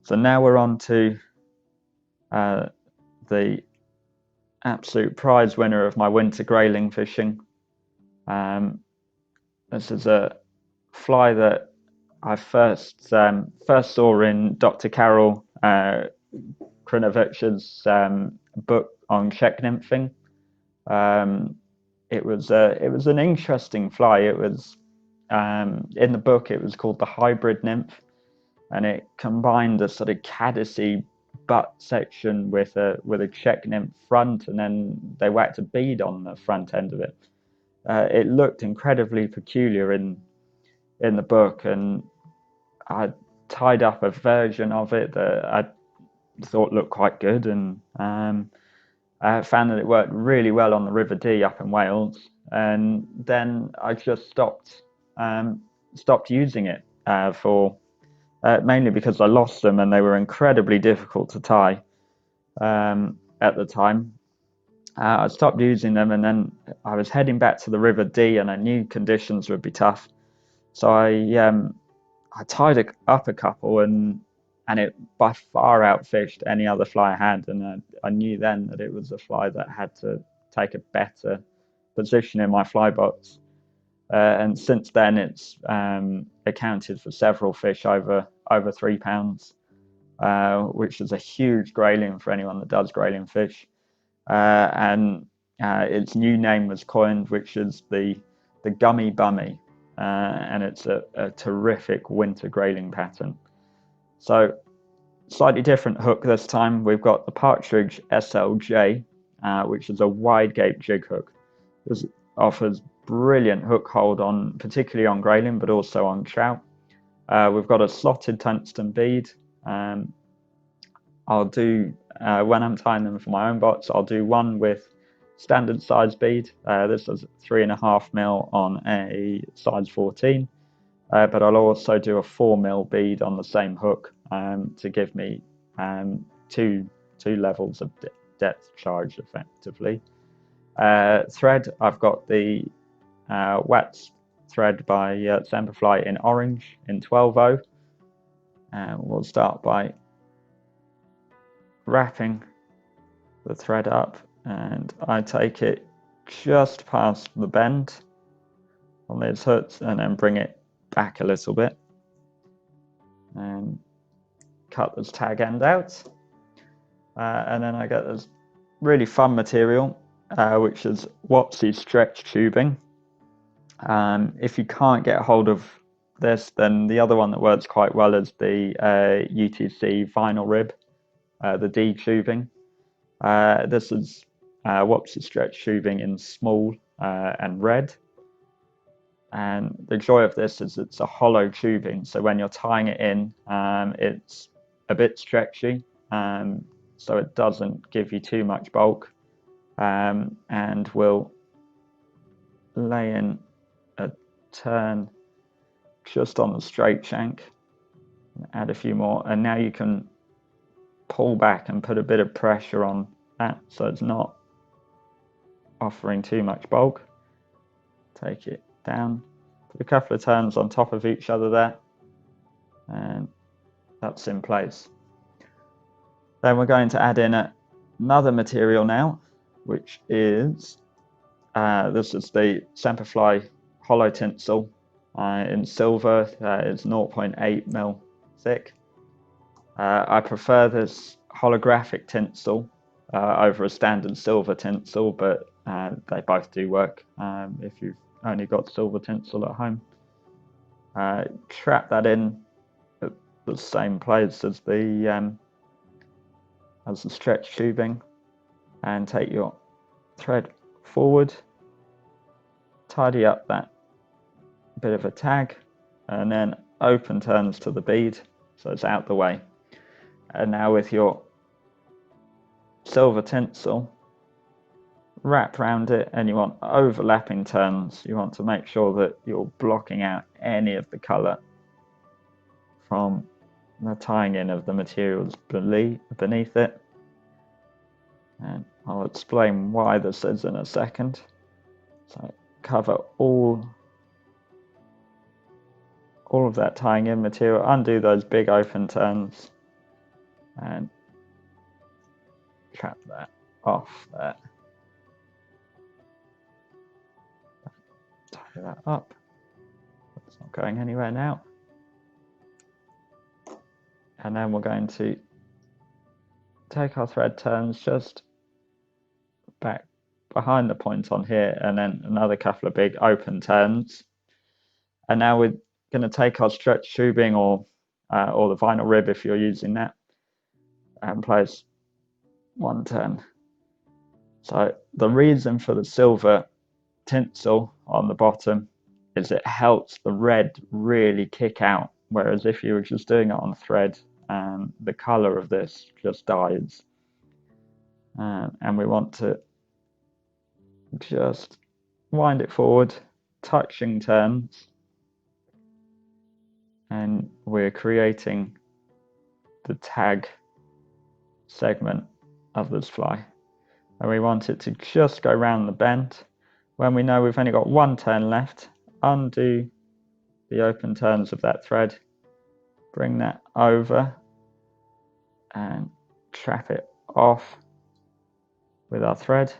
So now we're on to the absolute prize winner of my winter grayling fishing. This is a fly that I first saw in Dr. Karol Krinovich's book on Czech nymphing. It was an interesting fly. It was in the book. It was called the hybrid nymph, and it combined a sort of caddisy butt section with a Czech nymph front, and then they whacked a bead on the front end of it. It looked incredibly peculiar in the book, and I tied up a version of it that I thought looked quite good, and I found that it worked really well on the River Dee up in Wales, and then I just stopped using it for mainly because I lost them and they were incredibly difficult to tie at the time. I stopped using them, and then I was heading back to the River Dee, and I knew conditions would be tough, so I tied up a couple, and it by far outfished any other fly I had, and I knew then that it was a fly that had to take a better position in my fly box. And since then, it's accounted for several fish over 3 pounds, which is a huge grayling for anyone that does grayling fish. And its new name was coined, which is the Gummy Bummy, and it's a terrific winter grayling pattern. So slightly different hook this time. We've got the Partridge SLJ, which is a wide gape jig hook. This offers brilliant hook hold on, particularly on grayling, but also on trout. We've got a slotted tungsten bead. I'll do when I'm tying them for my own box, I'll do one with standard size bead. This is 3.5mm on a size 14, but I'll also do a 4mm bead on the same hook to give me two levels of depth charge effectively. Thread, I've got the Wax thread by Semperfli in orange in 12/0. We'll start by wrapping the thread up, and I take it just past the bend on these hooks and then bring it back a little bit and cut this tag end out, and then I get this really fun material which is Waspi stretch tubing. If you can't get hold of this, then the other one that works quite well is the UTC vinyl rib, the D tubing. This is Waspi stretch tubing in small and red. And the joy of this is it's a hollow tubing, so when you're tying it in, it's a bit stretchy, so it doesn't give you too much bulk, and will lay in a turn just on the straight shank, add a few more, and now you can pull back and put a bit of pressure on that so it's not offering too much bulk. Take it down, put a couple of turns on top of each other there, and that's in place. Then we're going to add in another material now, which is this is the Semperfli Holo Tinsel in silver. It's 0.8mm thick. I prefer this holographic tinsel over a standard silver tinsel, but they both do work if you've only got silver tinsel at home. Trap that in at the same place as the stretch tubing, and take your thread forward, tidy up that bit of a tag, and then open turns to the bead so it's out the way. And now with your silver tinsel, wrap around it, and you want overlapping turns. You want to make sure that you're blocking out any of the colour from the tying in of the materials beneath it. And I'll explain why this is in a second. So cover all of that tying in material, undo those big open turns, and trap that off there. Tie that up. It's not going anywhere now. And then we're going to take our thread turns just back behind the point on here, and then another couple of big open turns. And now we're going to take our stretch tubing or the vinyl rib if you're using that, and place one turn. So the reason for the silver tinsel on the bottom is it helps the red really kick out, whereas if you were just doing it on thread, the color of this just dies. And we want to just wind it forward, touching turns, and we're creating the tag segment of this fly. And we want it to just go round the bend. When we know we've only got one turn left, undo the open turns of that thread, bring that over and trap it off with our thread,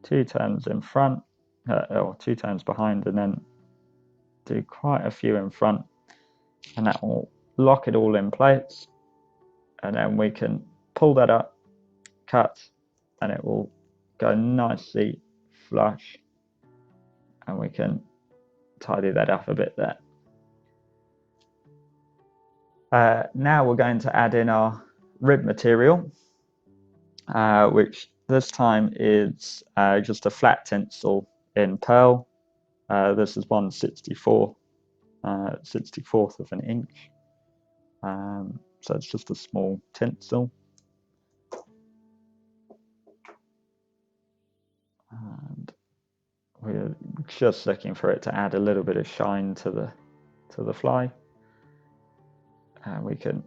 2 turns in front, or 2 turns behind, and then do quite a few in front, and that will lock it all in place. And then we can pull that up, cut, and it will go nicely flush, and we can tidy that up a bit there. Now we're going to add in our rib material, which this time is just a flat tinsel in pearl. This is 1/64, 64th of an inch. So it's just a small tinsel. And we're just looking for it to add a little bit of shine to the fly. And we can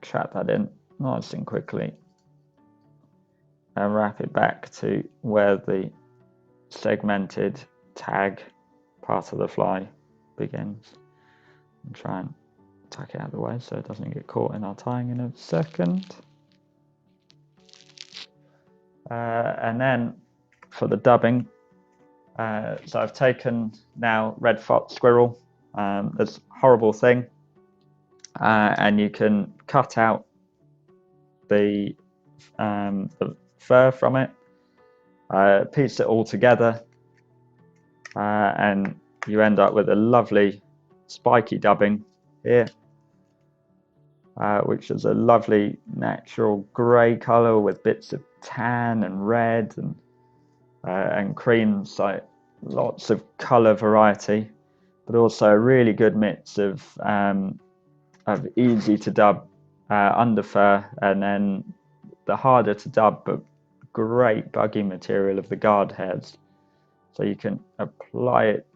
trap that in nice and quickly and wrap it back to where the segmented tag part of the fly begins. And try and tuck it out of the way so it doesn't get caught in our tying in a second. And then for the dubbing, so I've taken now red Fox Squirrel, this horrible thing, and you can cut out the fur from it, piece it all together, and you end up with a lovely spiky dubbing here, which is a lovely natural grey colour with bits of tan and red and cream, so lots of colour variety, but also a really good mix of easy to dub under fur, and then the harder to dub but great buggy material of the guard hairs. So you can apply it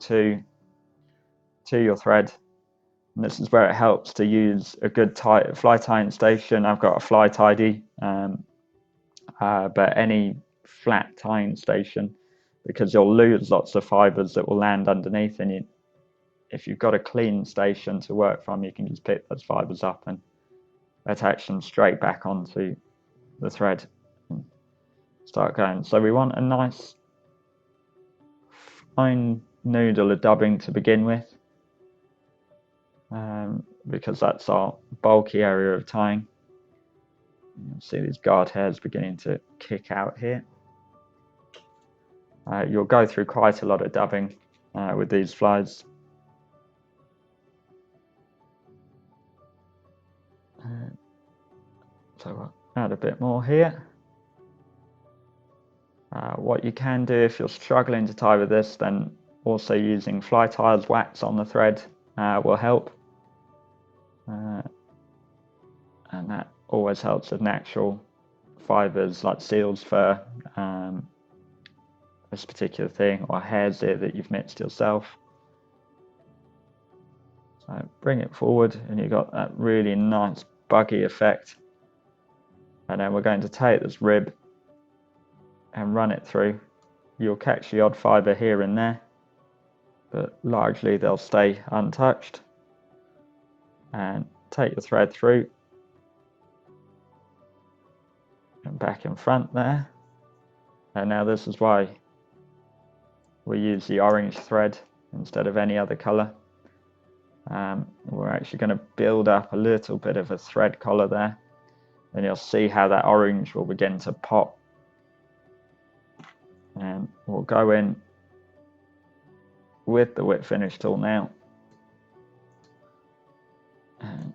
to your thread, and this is where it helps to use a good fly tying station. I've got a fly tidy, but any flat tying station, because you'll lose lots of fibers that will land underneath, and if you've got a clean station to work from, you can just pick those fibers up and attach them straight back onto the thread and start going. So we want a nice fine noodle of dubbing to begin with, because that's our bulky area of tying. You'll see these guard hairs beginning to kick out here. You'll go through quite a lot of dubbing with these flies. So we'll add a bit more here. What you can do if you're struggling to tie with this, then also using fly tier's wax on the thread will help. And that always helps with natural fibers like seal's fur, this particular thing, or hare's ear that you've mixed yourself. So bring it forward and you've got that really nice buggy effect. And then we're going to take this rib and run it through. You'll catch the odd fiber here and there, but largely they'll stay untouched. And take your thread through back in front there. And now this is why we use the orange thread instead of any other colour. We're actually going to build up a little bit of a thread collar there, and you'll see how that orange will begin to pop. And we'll go in with the whip finish tool now and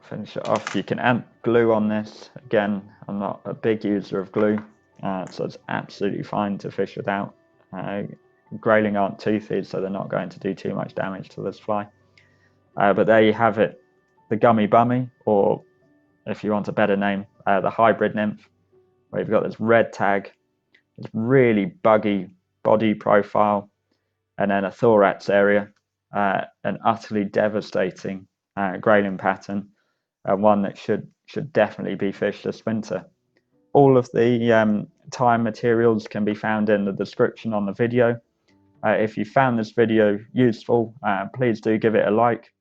finish it off. You can add glue on this. Again, I'm not a big user of glue, so it's absolutely fine to fish without. Grayling aren't toothy, so they're not going to do too much damage to this fly. But there you have it, the Gummy Bummy, or if you want a better name, the hybrid nymph, where you've got this red tag, this really buggy body profile, and then a thorax area, an utterly devastating grayling pattern, one that should definitely be fished this winter. All of the tie materials can be found in the description on the video. If you found this video useful, please do give it a like.